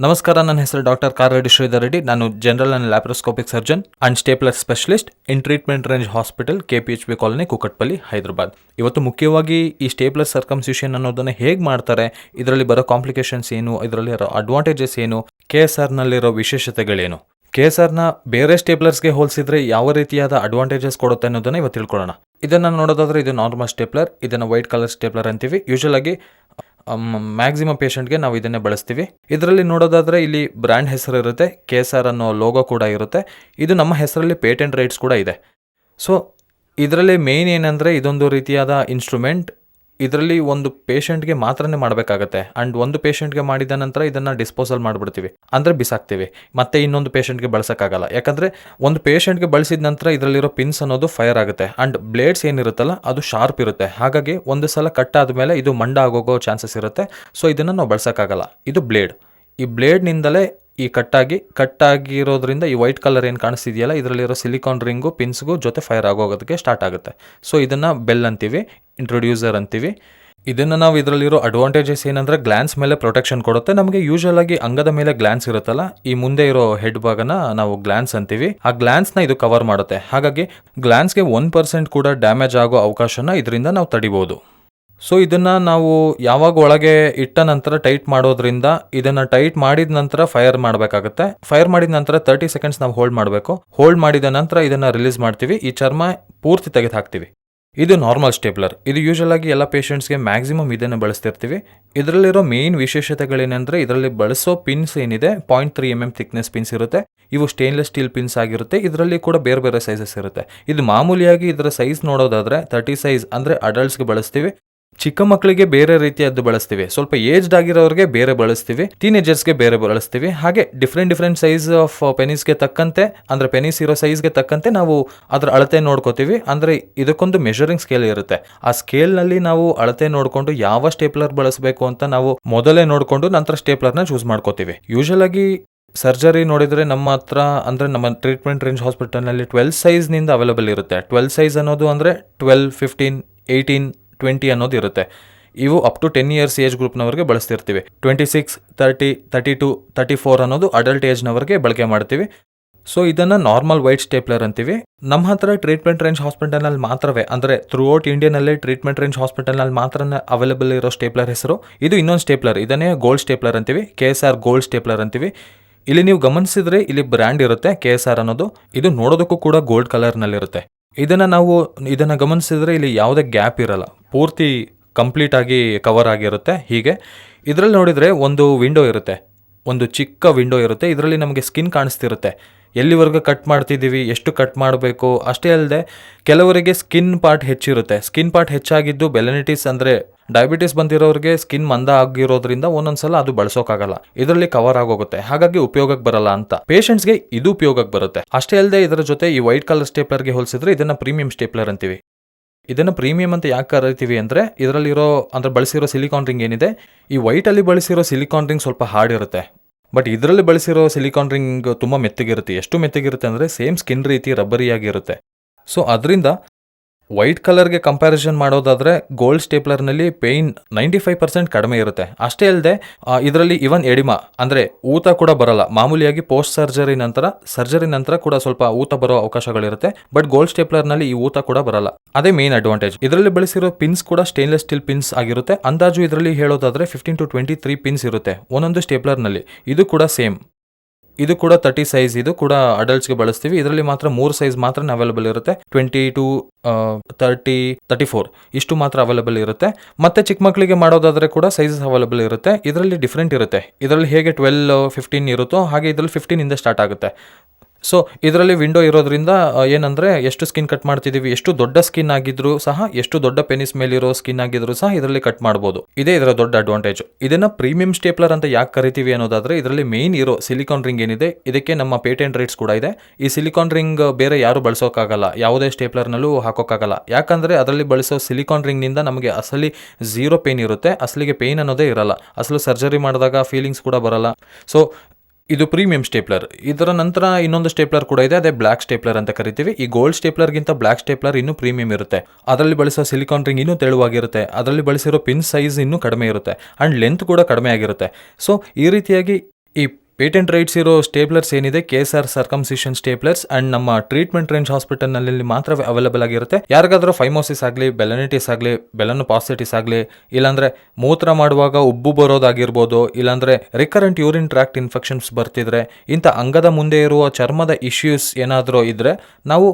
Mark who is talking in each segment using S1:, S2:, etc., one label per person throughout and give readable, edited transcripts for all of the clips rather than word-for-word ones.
S1: ನಮಸ್ಕಾರ, ನನ್ನ ಹೆಸರು ಡಾಕ್ಟರ್ ಕಾರರೆಡ್ಡಿ ಶ್ರೀಧರ್ ರೆಡ್ಡಿ. ನಾನು general and laparoscopic surgeon and stapler specialist in treatment range hospital, KPHB colony, Kukatpally, Hyderabad. ಇವತ್ತು ಮುಖ್ಯವಾಗಿ ಈ ಸ್ಟೇಪ್ಲರ್ ಸರ್ಕಮ್ಸಿಷನ್ ಅನ್ನೋದನ್ನು ಹೇಗೆ ಮಾಡ್ತಾರೆ, ಇದರಲ್ಲಿ ಬರೋ ಕಾಂಪ್ಲಿಕೇಶನ್ಸ್ ಏನು, ಇದರಲ್ಲಿ ಅಡ್ವಾಂಟೇಜಸ್ ಏನು, KSRನಲ್ಲಿರೋ ವಿಶೇಷತೆಗಳೇನು, KSRನ ಬೇರೆ ಸ್ಟೇಪ್ಲರ್ಸ್ಗೆ ಹೋಲಿಸಿದ್ರೆ ಯಾವ ರೀತಿಯಾದ ಅಡ್ವಾಂಟೇಜಸ್ ಕೊಡುತ್ತೆ ಅನ್ನೋದನ್ನ ಇವತ್ತು ತಿಳ್ಕೊಳ್ಳೋಣ. ಇದನ್ನು ನೋಡೋದಾದ್ರೆ ಇದು ನಾರ್ಮಲ್ ಸ್ಟೇಪ್ಲರ್, ಇದನ್ನು ವೈಟ್ ಕಲರ್ ಸ್ಟೇಪ್ಲರ್ ಅಂತೀವಿ. ಯೂಶಲ್ ಆಗಿ ಮ್ಯಾಕ್ಸಿಮಮ್ ಪೇಷಂಟ್ಗೆ ನಾವು ಇದನ್ನೇ ಬಳಸ್ತೀವಿ. ಇದರಲ್ಲಿ ನೋಡೋದಾದರೆ ಇಲ್ಲಿ ಬ್ರ್ಯಾಂಡ್ ಹೆಸರು ಇರುತ್ತೆ, KSR ಅನ್ನೋ ಲೋಗೋ ಕೂಡ ಇರುತ್ತೆ. ಇದು ನಮ್ಮ ಹೆಸರಲ್ಲಿ ಪೇಟೆಂಟ್ ರೈಟ್ಸ್ ಕೂಡ ಇದೆ. ಸೊ ಇದರಲ್ಲಿ ಮೇಯ್ನ್ ಏನಂದರೆ ಇದೊಂದು ರೀತಿಯಾದ ಇನ್ಸ್ಟ್ರೂಮೆಂಟ್. ಇದರಲ್ಲಿ ಒಂದು ಪೇಷಂಟ್ಗೆ ಮಾತ್ರನೇ ಮಾಡಬೇಕಾಗತ್ತೆ. ಆ್ಯಂಡ್ ಒಂದು ಪೇಷಂಟ್ಗೆ ಮಾಡಿದ ನಂತರ ಇದನ್ನು ಡಿಸ್ಪೋಸಲ್ ಮಾಡಿಬಿಡ್ತೀವಿ, ಅಂದರೆ ಬಿಸಾಕ್ತೀವಿ. ಮತ್ತೆ ಇನ್ನೊಂದು ಪೇಷಂಟ್ಗೆ ಬಳಸೋಕ್ಕಾಗಲ್ಲ. ಯಾಕಂದರೆ ಒಂದು ಪೇಷಂಟ್ಗೆ ಬಳಸಿದ ನಂತರ ಇದರಲ್ಲಿರೋ ಪಿನ್ಸ್ ಅನ್ನೋದು ಫೈರ್ ಆಗುತ್ತೆ. ಆ್ಯಂಡ್ ಬ್ಲೇಡ್ಸ್ ಏನಿರುತ್ತಲ್ಲ ಅದು ಶಾರ್ಪ್ ಇರುತ್ತೆ. ಹಾಗಾಗಿ ಒಂದು ಸಲ ಕಟ್ ಆದಮೇಲೆ ಇದು ಮಂಡ ಆಗೋಗೋ ಚಾನ್ಸಸ್ ಇರುತ್ತೆ. ಸೊ ಇದನ್ನು ನಾವು ಬಳಸೋಕ್ಕಾಗಲ್ಲ. ಇದು ಬ್ಲೇಡ್. ಈ ಬ್ಲೇಡ್ನಿಂದಲೇ ಈ ಕಟ್ಟಾಗಿರೋದ್ರಿಂದ ಈ ವೈಟ್ ಕಲರ್ ಏನು ಕಾಣಿಸ್ತಿದೆಯಲ್ಲ, ಇದರಲ್ಲಿರೋ ಸಿಲಿಕಾನ್ ರಿಂಗು ಪಿನ್ಸ್ಗೂ ಜೊತೆ ಫೈರ್ ಆಗೋಗೋದಕ್ಕೆ ಸ್ಟಾರ್ಟ್ ಆಗುತ್ತೆ. ಸೊ ಇದನ್ನು ಬೆಲ್ ಅಂತೀವಿ, ಇಂಟ್ರೊಡ್ಯೂಸರ್ ಅಂತೀವಿ. ಇದನ್ನು ನಾವು ಇದರಲ್ಲಿರೋ ಅಡ್ವಾಂಟೇಜಸ್ ಏನಂದರೆ ಗ್ಲ್ಯಾನ್ಸ್ ಮೇಲೆ ಪ್ರೊಟೆಕ್ಷನ್ ಕೊಡುತ್ತೆ. ನಮಗೆ ಯೂಶಲ್ ಆಗಿ ಅಂಗದ ಮೇಲೆ ಗ್ಲ್ಯಾನ್ಸ್ ಇರುತ್ತಲ್ಲ, ಈ ಮುಂದೆ ಇರೋ ಹೆಡ್ ಭಾಗನ ನಾವು ಗ್ಲ್ಯಾನ್ಸ್ ಅಂತೀವಿ. ಆ ಗ್ಲ್ಯಾನ್ಸ್ನ ಇದು ಕವರ್ ಮಾಡುತ್ತೆ. ಹಾಗಾಗಿ ಗ್ಲ್ಯಾನ್ಸ್ಗೆ 1% ಕೂಡ ಡ್ಯಾಮೇಜ್ ಆಗೋ ಅವಕಾಶನ ಇದರಿಂದ ನಾವು ತಡಿಬೋದು. ಸೊ ಇದನ್ನು ನಾವು ಯಾವಾಗ ಒಳಗೆ ಇಟ್ಟ ನಂತರ ಟೈಟ್ ಮಾಡೋದ್ರಿಂದ, ಇದನ್ನು ಟೈಟ್ ಮಾಡಿದ ನಂತರ ಫೈರ್ ಮಾಡಬೇಕಾಗುತ್ತೆ. ಫೈರ್ ಮಾಡಿದ ನಂತರ 30 ಸೆಕೆಂಡ್ಸ್ ನಾವು ಹೋಲ್ಡ್ ಮಾಡಬೇಕು. ಹೋಲ್ಡ್ ಮಾಡಿದ ನಂತರ ಇದನ್ನು ರಿಲೀಸ್ ಮಾಡ್ತೀವಿ. ಈ ಚರ್ಮ ಪೂರ್ತಿ ತೆಗೆದು ಹಾಕ್ತೀವಿ. ಇದು ನಾರ್ಮಲ್ ಸ್ಟೇಪ್ಲರ್. ಇದು ಯೂಶಲ್ ಆಗಿ ಎಲ್ಲ ಪೇಷಂಟ್ಸ್ಗೆ ಮ್ಯಾಕ್ಸಿಮಮ್ ಇದನ್ನು ಬಳಸ್ತಿರ್ತೀವಿ. ಇದರಲ್ಲಿರೋ ಮೇನ್ ವಿಶೇಷತೆಗಳೇನೆಂದರೆ ಇದರಲ್ಲಿ ಬಳಸೋ ಪಿನ್ಸ್ ಏನಿದೆ 0.3 mm ಥಿಕ್ನೆಸ್ ಪಿನ್ಸ್ ಇರುತ್ತೆ. ಇವು ಸ್ಟೇನ್ಲೆಸ್ ಸ್ಟೀಲ್ ಪಿನ್ಸ್ ಆಗಿರುತ್ತೆ. ಇದರಲ್ಲಿ ಕೂಡ ಬೇರೆ ಬೇರೆ ಸೈಜಸ್ ಇರುತ್ತೆ. ಇದು ಮಾಮೂಲಿಯಾಗಿ ಇದರ ಸೈಜ್ ನೋಡೋದಾದರೆ 30 ಸೈಜ್ ಅಂದರೆ ಅಡಲ್ಟ್ಸ್ಗೆ ಬಳಸ್ತೀವಿ. ಚಿಕ್ಕ ಮಕ್ಕಳಿಗೆ ಬೇರೆ ರೀತಿಯದ್ದು ಬಳಸ್ತೀವಿ. ಸ್ವಲ್ಪ ಏಜ್ಡ್ ಆಗಿರೋರಿಗೆ ಬೇರೆ ಬಳಸ್ತೀವಿ. ಟೀನೇಜರ್ಸ್ಗೆ ಬೇರೆ ಬಳಸ್ತೀವಿ. ಹಾಗೆ ಡಿಫ್ರೆಂಟ್ ಸೈಜ್ ಆಫ್ ಪೆನಿಸ್ಗೆ ತಕ್ಕಂತೆ, ಅಂದರೆ ಪೆನಿಸ್ ಇರೋ ಸೈಜ್ಗೆ ತಕ್ಕಂತೆ ನಾವು ಅದರ ಅಳತೆ ನೋಡ್ಕೋತೀವಿ. ಅಂದರೆ ಇದಕ್ಕೊಂದು ಮೆಷರಿಂಗ್ ಸ್ಕೇಲ್ ಇರುತ್ತೆ. ಆ ಸ್ಕೇಲ್ನಲ್ಲಿ ನಾವು ಅಳತೆ ನೋಡಿಕೊಂಡು ಯಾವ ಸ್ಟೇಪ್ಲರ್ ಬಳಸಬೇಕು ಅಂತ ನಾವು ಮೊದಲೇ ನೋಡಿಕೊಂಡು ನಂತರ ಸ್ಟೇಪ್ಲರ್ನ ಚೂಸ್ ಮಾಡ್ಕೋತೀವಿ. ಯೂಶಲ್ ಆಗಿ ಸರ್ಜರಿ ನೋಡಿದರೆ ನಮ್ಮ ಹತ್ರ, ಅಂದರೆ ನಮ್ಮ ಟ್ರೀಟ್ಮೆಂಟ್ ರೇಂಜ್ ಹಾಸ್ಪಿಟಲ್ನಲ್ಲಿ 12 ಸೈಜ್ನಿಂದ ಅವೈಲೇಬಲ್ ಇರುತ್ತೆ. 12 ಸೈಜ್ ಅನ್ನೋದು ಅಂದರೆ 12, 15, 18, 20 ಅನ್ನೋದು ಇರುತ್ತೆ. ಇವು ಅಪ್ ಟು 10 ಇಯರ್ಸ್ ಏಜ್ ಗ್ರೂಪ್ನವರಿಗೆ ಬಳಸ್ತಿರ್ತೀವಿ. 26, 30, 32, 34 ಅನ್ನೋದು ಅಡಲ್ಟ್ ಏಜ್ನವರಿಗೆ ಬಳಕೆ ಮಾಡ್ತೀವಿ. ಸೊ ಇದನ್ನು ನಾರ್ಮಲ್ ವೈಟ್ ಸ್ಟೇಪ್ಲರ್ ಅಂತೀವಿ. ನಮ್ಮ ಹತ್ರ ಟ್ರೀಟ್ಮೆಂಟ್ ರೇಂಜ್ ಹಾಸ್ಪಿಟಲ್ನಲ್ಲಿ ಮಾತ್ರವೇ, ಅಂದರೆ ಥ್ರೂಔಟ್ ಇಂಡಿಯಾನಲ್ಲೇ ಟ್ರೀಟ್ಮೆಂಟ್ ರೇಂಜ್ ಹಾಸ್ಪಿಟಲ್ನಲ್ಲಿ ಮಾತ್ರ ಅವೈಲೇಬಲ್ ಇರೋ ಸ್ಟೇಪ್ಲರ್ ಹೆಸರು ಇದು. ಇನ್ನೊಂದು ಸ್ಟೇಪ್ಲರ್, ಇದನ್ನೇ ಗೋಲ್ಡ್ ಸ್ಟೇಪ್ಲರ್ ಅಂತೀವಿ. KSR ಗೋಲ್ಡ್ ಸ್ಟೇಪ್ಲರ್ ಅಂತೀವಿ. ಇಲ್ಲಿ ನೀವು ಗಮನಿಸಿದ್ರೆ ಇಲ್ಲಿ ಬ್ರ್ಯಾಂಡ್ ಇರುತ್ತೆ KSR ಅನ್ನೋದು. ಇದು ನೋಡೋದಕ್ಕೂ ಕೂಡ ಗೋಲ್ಡ್ ಕಲರ್ನಲ್ಲಿರುತ್ತೆ. ಇದನ್ನು ಗಮನಿಸಿದ್ರೆ ಇಲ್ಲಿ ಯಾವುದೇ ಗ್ಯಾಪ್ ಇರಲ್ಲ, ಪೂರ್ತಿ ಕಂಪ್ಲೀಟ್ ಆಗಿ ಕವರ್ ಆಗಿರುತ್ತೆ. ಹೀಗೆ ಇದರಲ್ಲಿ ನೋಡಿದರೆ ಒಂದು ವಿಂಡೋ ಇರುತ್ತೆ, ಒಂದು ಚಿಕ್ಕ ವಿಂಡೋ ಇರುತ್ತೆ. ಇದರಲ್ಲಿ ನಮಗೆ ಸ್ಕಿನ್ ಕಾಣಿಸ್ತಿರುತ್ತೆ. ಎಲ್ಲಿವರೆಗೂ ಕಟ್ ಮಾಡ್ತಿದ್ದೀವಿ, ಎಷ್ಟು ಕಟ್ ಮಾಡಬೇಕು. ಅಷ್ಟೇ ಅಲ್ಲದೆ ಕೆಲವರಿಗೆ ಸ್ಕಿನ್ ಪಾರ್ಟ್ ಹೆಚ್ಚಿರುತ್ತೆ. ಸ್ಕಿನ್ ಪಾರ್ಟ್ ಹೆಚ್ಚಾಗಿದ್ದು ಬೆಲೆನಿಟಿಸ್, ಅಂದರೆ ಡಯಾಬಿಟಿಸ್ ಬಂದಿರೋರಿಗೆ ಸ್ಕಿನ್ ಮಂದ ಆಗಿರೋದ್ರಿಂದ ಒಂದೊಂದ್ಸಲ ಅದು ಬಳಸೋಕ್ಕಾಗಲ್ಲ, ಇದರಲ್ಲಿ ಕವರ್ ಆಗೋಗುತ್ತೆ. ಹಾಗಾಗಿ ಉಪಯೋಗಕ್ಕೆ ಬರಲ್ಲ ಅಂತ ಪೇಷಂಟ್ಸ್ಗೆ ಇದು ಉಪಯೋಗಕ್ಕೆ ಬರುತ್ತೆ. ಅಷ್ಟೇ ಅಲ್ಲದೆ ಇದರ ಜೊತೆ ಈ ವೈಟ್ ಕಲರ್ ಸ್ಟೇಪ್ಲರ್ಗೆ ಹೋಲಿಸಿದ್ರೆ ಇದನ್ನು ಪ್ರೀಮಿಯಂ ಸ್ಟೇಪ್ಲರ್ ಅಂತೀವಿ. ಇದನ್ನು ಪ್ರೀಮಿಯಂ ಅಂತ ಯಾಕೆ ಕರಿತೀವಿ ಅಂದರೆ ಇದರಲ್ಲಿರೋ, ಅಂದರೆ ಬಳಸಿರೋ ಸಿಲಿಕಾನ್ ರಿಂಗ್ ಏನಿದೆ, ಈ ವೈಟಲ್ಲಿ ಬಳಸಿರೋ ಸಿಲಿಕಾನ್ ರಿಂಗ್ ಸ್ವಲ್ಪ ಹಾರ್ಡ್ ಇರುತ್ತೆ. ಬಟ್ ಇದರಲ್ಲಿ ಬಳಸಿರೋ ಸಿಲಿಕಾನ್ ರಿಂಗ್ ತುಂಬ ಮೆತ್ತಗಿರುತ್ತೆ. ಎಷ್ಟು ಮೆತ್ತಗಿರುತ್ತೆ ಅಂದರೆ ಸೇಮ್ ಸ್ಕಿನ್ ರೀತಿ ರಬ್ಬರಿಯಾಗಿರುತ್ತೆ. ಸೊ ಅದರಿಂದ ವೈಟ್ ಕಲರ್ಗೆ ಕಂಪ್ಯಾರಿಸನ್ ಮಾಡೋದಾದರೆ ಗೋಲ್ಡ್ ಸ್ಟೇಪ್ಲರ್ನಲ್ಲಿ ಪೇಯ್ನ್ 95% ಕಡಿಮೆ ಇರುತ್ತೆ. ಅಷ್ಟೇ ಅಲ್ಲದೆ ಇದರಲ್ಲಿ ಇವನ್ ಎಡಿಮಾ, ಅಂದರೆ ಊತ ಕೂಡ ಬರಲ್ಲ. ಮಾಮೂಲಿಯಾಗಿ ಪೋಸ್ಟ್ ಸರ್ಜರಿ ನಂತರ ಕೂಡ ಸ್ವಲ್ಪ ಊತ ಬರೋ ಅವಕಾಶಗಳಿರುತ್ತೆ. ಬಟ್ ಗೋಲ್ಡ್ ಸ್ಟೇಪ್ಲರ್ನಲ್ಲಿ ಈ ಊತ ಕೂಡ ಬರಲ್ಲ. ಅದೇ ಮೇನ್ ಅಡ್ವಾಂಟೇಜ್. ಇದರಲ್ಲಿ ಬಳಸಿರೋ ಪಿನ್ಸ್ ಕೂಡ ಸ್ಟೇನ್ಲೆಸ್ ಸ್ಟೀಲ್ ಪಿನ್ಸ್ ಆಗಿರುತ್ತೆ. ಅಂದಾಜು ಇದರಲ್ಲಿ ಹೇಳೋದಾದರೆ 15 to 23 ಪಿನ್ಸ್ ಇರುತ್ತೆ ಒಂದೊಂದು ಸ್ಟೇಪ್ಲರ್ನಲ್ಲಿ. ಇದು ಕೂಡ ಸೇಮ್, ಇದು ಕೂಡ 30 ಸೈಜ್. ಇದು ಕೂಡ ಅಡಲ್ಟ್ಸ್ಗೆ ಬಳಸ್ತೀವಿ. ಇದರಲ್ಲಿ ಮಾತ್ರ 3 ಸೈಜ್ ಮಾತ್ರ ಅವೈಲೇಬಲ್ ಇರುತ್ತೆ. 22, 30, 34 ಇಷ್ಟು ಮಾತ್ರ ಅವೈಲೇಬಲ್ ಇರುತ್ತೆ. ಮತ್ತೆ ಚಿಕ್ಕ ಮಕ್ಕಳಿಗೆ ಮಾಡೋದಾದರೆ ಕೂಡ ಸೈಜಸ್ ಅವೈಲೇಬಲ್ ಇರುತ್ತೆ. ಇದರಲ್ಲಿ ಡಿಫ್ರೆಂಟ್ ಇರುತ್ತೆ. ಇದರಲ್ಲಿ ಹೇಗೆ 12, 15 ಇರುತ್ತೋ ಹಾಗೆ ಇದರಲ್ಲಿ 15 ಇಂದ ಸ್ಟಾರ್ಟ್ ಆಗುತ್ತೆ. ಸೊ ಇದರಲ್ಲಿ ವಿಂಡೋ ಇರೋದ್ರಿಂದ ಏನಂದರೆ ಎಷ್ಟು ಸ್ಕಿನ್ ಕಟ್ ಮಾಡ್ತಿದ್ದೀವಿ, ಎಷ್ಟು ದೊಡ್ಡ ಸ್ಕಿನ್ ಆಗಿದ್ರು ಸಹ, ಎಷ್ಟು ದೊಡ್ಡ ಪೆನಿಸ್ ಮೇಲಿರೋ ಸ್ಕಿನ್ ಆಗಿದ್ರು ಸಹ ಇದರಲ್ಲಿ ಕಟ್ ಮಾಡ್ಬೋದು. ಇದೇ ಇದರ ದೊಡ್ಡ ಅಡ್ವಾಂಟೇಜ್. ಇದನ್ನು ಪ್ರೀಮಿಯಂ ಸ್ಟೇಪ್ಲರ್ ಅಂತ ಯಾಕೆ ಕರಿತೀವಿ ಅನ್ನೋದಾದರೆ ಇದರಲ್ಲಿ ಮೇನ್ ಇರೋ ಸಿಲಿಕಾನ್ ರಿಂಗ್ ಏನಿದೆ, ಇದಕ್ಕೆ ನಮ್ಮ ಪೇಟೆಂಟ್ ರೈಟ್ಸ್ ಕೂಡ ಇದೆ. ಈ ಸಿಲಿಕಾನ್ ರಿಂಗ್ ಬೇರೆ ಯಾರು ಬಳಸೋಕ್ಕಾಗಲ್ಲ, ಯಾವುದೇ ಸ್ಟೇಪ್ಲರ್ನಲ್ಲೂ ಹಾಕೋಕ್ಕಾಗಲ್ಲ. ಯಾಕಂದರೆ ಅದರಲ್ಲಿ ಬಳಸೋ ಸಿಲಿಕಾನ್ ರಿಂಗ್ನಿಂದ ನಮಗೆ ಅಸಲಿ 0 ಪೇನ್ ಇರುತ್ತೆ. ಅಸಲಿಗೆ ಪೇನ್ ಅನ್ನೋದೇ ಇರಲ್ಲ. ಅಸಲು ಸರ್ಜರಿ ಮಾಡಿದಾಗ ಫೀಲಿಂಗ್ಸ್ ಕೂಡ ಬರಲ್ಲ. ಸೊ ಇದು ಪ್ರೀಮಿಯಂ ಸ್ಟೇಪ್ಲರ್. ಇದರ ನಂತರ ಇನ್ನೊಂದು ಸ್ಟೇಪ್ಲರ್ ಕೂಡ ಇದೆ, ಅದೇ ಬ್ಲ್ಯಾಕ್ ಸ್ಟೇಪ್ಲರ್ ಅಂತ ಕರಿತೀವಿ. ಈ ಗೋಲ್ಡ್ ಸ್ಟೇಪ್ಲರ್ಗಿಂತ ಬ್ಲ್ಯಾಕ್ ಸ್ಟೇಪ್ಲರ್ ಇನ್ನೂ ಪ್ರೀಮಿಯಂ ಇರುತ್ತೆ. ಅದರಲ್ಲಿ ಬಳಸೋ ಸಿಲಿಕಾನ್ ರಿಂಗ್ ಇನ್ನೂ ತೆಳುವಾಗಿರುತ್ತೆ. ಅದರಲ್ಲಿ ಬಳಸಿರೋ ಪಿನ್ ಸೈಜ್ ಇನ್ನೂ ಕಡಿಮೆ ಇರುತ್ತೆ. ಆ್ಯಂಡ್ ಲೆಂತ್ ಕೂಡ ಕಡಿಮೆ ಆಗಿರುತ್ತೆ. ಸೊ ಈ ರೀತಿಯಾಗಿ ಈ ಪೇಟೆಂಟ್ ರೈಟ್ಸ್ ಇರೋ ಸ್ಟೇಪ್ಲರ್ಸ್ ಏನಿದೆ KSR ಸರ್ಕಮ್ಸಿಷನ್ ಸ್ಟೇಪ್ಲರ್ಸ್ ಅಂಡ್ ನಮ್ಮ ಟ್ರೀಟ್ಮೆಂಟ್ ರೇಂಜ್ ಹಾಸ್ಪಿಟಲ್ನಲ್ಲಿ ಮಾತ್ರ ಅವೈಲೇಬಲ್ ಆಗಿರುತ್ತೆ. ಯಾರಿಗಾದ್ರೂ ಫೈಮೋಸಿಸ್ ಆಗಲಿ, ಬೆಲನಿಟಿಸ್ ಆಗಲಿ, ಬೆಲನೋಪಾಸ್ಟಿಟಿಸ್ ಆಗಲಿ, ಇಲ್ಲಾಂದರೆ ಮೂತ್ರ ಮಾಡುವಾಗ ಉಬ್ಬು ಬರೋದಾಗಿರ್ಬೋದು, ಇಲ್ಲಾಂದರೆ ರಿಕರೆಂಟ್ ಯೂರಿನ್ ಟ್ರ್ಯಾಕ್ಟ್ ಇನ್ಫೆಕ್ಷನ್ಸ್ ಬರ್ತಿದ್ರೆ, ಇಂಥ ಅಂಗದ ಮುಂದೆ ಇರುವ ಚರ್ಮದ ಇಶ್ಯೂಸ್ ಏನಾದರೂ ಇದ್ದರೆ ನಾವು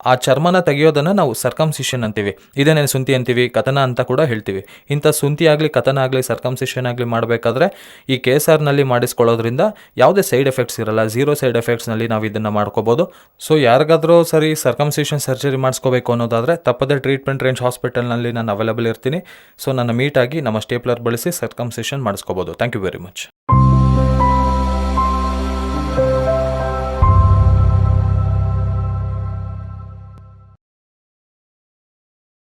S1: ಆ ಚರ್ಮನ ತೆಗೆಯೋದನ್ನು ನಾವು ಸರ್ಕಮ್ಸಿಷನ್ ಅಂತೀವಿ. ಇದನ್ನೇ ಸುಂತಿ ಅಂತೀವಿ, ಕಥನ ಅಂತ ಕೂಡ ಹೇಳ್ತೀವಿ. ಇಂಥ ಸುಂತಿ ಆಗಲಿ, ಕಥನ ಆಗಲಿ, ಸರ್ಕಮ್ಸಿಷನ್ ಆಗಲಿ ಮಾಡಬೇಕಾದ್ರೆ ಈ KSRನಲ್ಲಿ ಮಾಡಿಸ್ಕೊಳ್ಳೋದ್ರಿಂದ ಯಾವುದೇ ಸೈಡ್ ಎಫೆಕ್ಟ್ಸ್ ಇರಲ್ಲ. 0 ಸೈಡ್ ಎಫೆಕ್ಟ್ಸ್ನಲ್ಲಿ ನಾವು ಇದನ್ನು ಮಾಡ್ಕೋಬೋದು. ಸೊ ಯಾರಿಗಾದ್ರೂ ಸರಿ ಸರ್ಕಮ್ಸಿಷನ್ ಸರ್ಜರಿ ಮಾಡಿಸ್ಕೋಬೇಕು ಅನ್ನೋದಾದರೆ ತಪ್ಪದೇ ಟ್ರೀಟ್ಮೆಂಟ್ ರೇಂಜ್ ಹಾಸ್ಪಿಟಲ್ನಲ್ಲಿ ನಾನು ಅವೈಲೇಬಲ್ ಇರ್ತೀನಿ. ಸೊ ನನ್ನ ಮೀಟಾಗಿ ನಮ್ಮ ಸ್ಟೇಪ್ಲರ್ ಬಳಸಿ ಸರ್ಕಮ್ಸಿಷನ್ ಮಾಡಿಸ್ಕೋಬೋದು. Thank you very much.